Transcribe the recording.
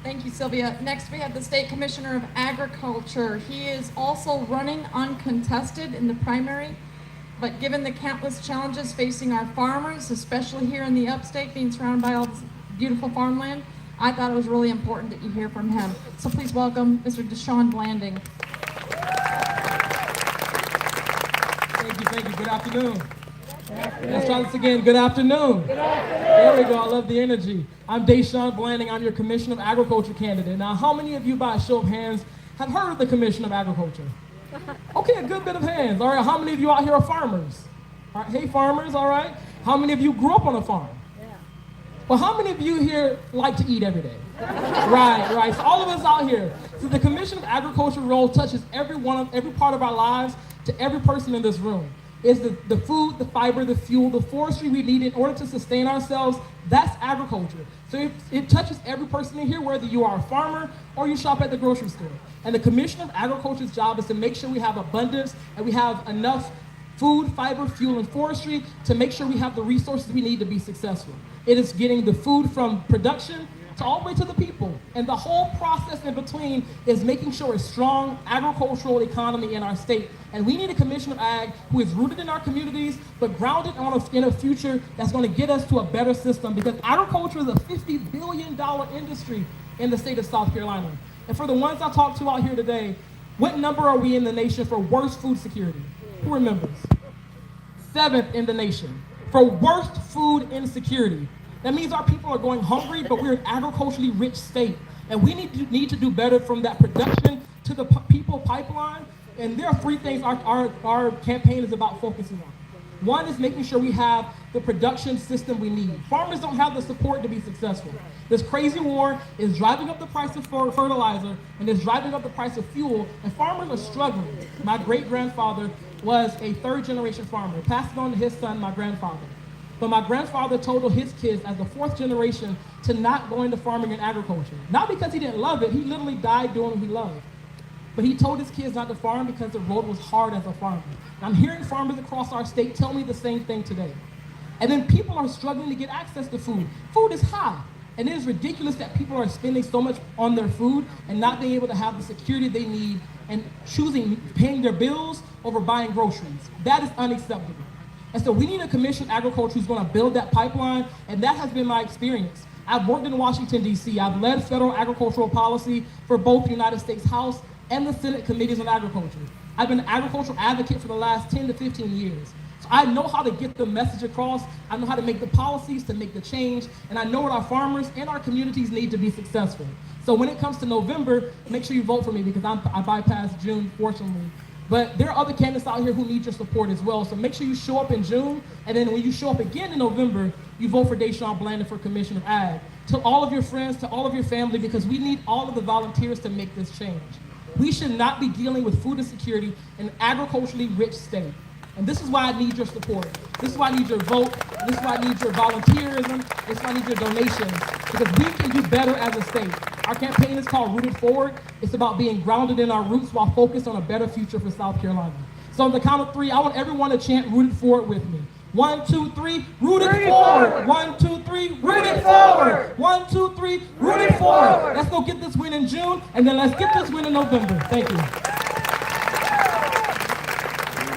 Thank you, Sylvia. Next, we have the State Commissioner of Agriculture. He is also running uncontested in the primary, but given the countless challenges facing our farmers, especially here in the Upstate, being surrounded by all this beautiful farmland, I thought it was really important that you hear from him. So please welcome Mr. DeShawn Blanding. Thank you. Good afternoon. Let's try this again. Good afternoon. There we go. I love the energy. I'm DeShawn Blanding. I'm your Commissioner of Agriculture candidate. Now, how many of you, by a show of hands, have heard of the Commission of Agriculture? Okay, a good bit of hands. All right, how many of you out here are farmers? All right, hey, farmers, all right. How many of you grew up on a farm? Well, how many of you here like to eat every day? Right. So all of us out here. So the Commission of Agriculture role touches every part of our lives to every person in this room. It's the food, the fiber, the fuel, the forestry we need in order to sustain ourselves. That's agriculture. So it touches every person in here, whether you are a farmer or you shop at the grocery store. And the Commission of Agriculture's job is to make sure we have abundance and we have enough food, fiber, fuel, and forestry to make sure we have the resources we need to be successful. It is getting the food from production to all the way to the people. And the whole process in between is making sure a strong agricultural economy in our state. And we need a Commission of Ag who is rooted in our communities, but grounded in a future that's going to get us to a better system, because agriculture is a $50 billion industry in the state of South Carolina. And for the ones I talked to out here today, what number are we in the nation for worst food security? Who remembers? 7th in the nation for worst food insecurity. That means our people are going hungry, but we're an agriculturally rich state. And we need to do better from that production to the people pipeline. And there are 3 things our campaign is about focusing on. One is making sure we have the production system we need. Farmers don't have the support to be successful. This crazy war is driving up the price of fertilizer and is driving up the price of fuel, and farmers are struggling. My great-grandfather was a 3rd-generation farmer, passed it on to his son, my grandfather. But my grandfather told his kids as the 4th generation to not go into farming and agriculture. Not because he didn't love it, he literally died doing what he loved. But he told his kids not to farm because the road was hard as a farmer. And I'm hearing farmers across our state tell me the same thing today. And then people are struggling to get access to food. Food is high. And it is ridiculous that people are spending so much on their food and not being able to have the security they need and paying their bills over buying groceries. That is unacceptable. And so we need a Commission of Agriculture who's going to build that pipeline, and that has been my experience. I've worked in Washington, D.C. I've led federal agricultural policy for both the United States House and the Senate Committees on Agriculture. I've been an agricultural advocate for the last 10 to 15 years. So I know how to get the message across, I know how to make the policies to make the change, and I know what our farmers and our communities need to be successful. So when it comes to November, make sure you vote for me, because I bypassed June, fortunately. But there are other candidates out here who need your support as well. So make sure you show up in June, and then when you show up again in November, you vote for DeShawn Blanding for Commission of Ag. To all of your friends, to all of your family, because we need all of the volunteers to make this change. We should not be dealing with food insecurity in an agriculturally rich state. And this is why I need your support. This is why I need your vote. This is why I need your volunteerism. This is why I need your donations, because we can do better as a state. Our campaign is called Rooted Forward. It's about being grounded in our roots while focused on a better future for South Carolina. So on the count of 3, I want everyone to chant Rooted Forward with me. 1, 2, 3, rooted forward. 1, 2, 3, rooted forward. 1, 2, 3, rooted forward. Let's go get this win in June, and then let's get this win in November. Thank you.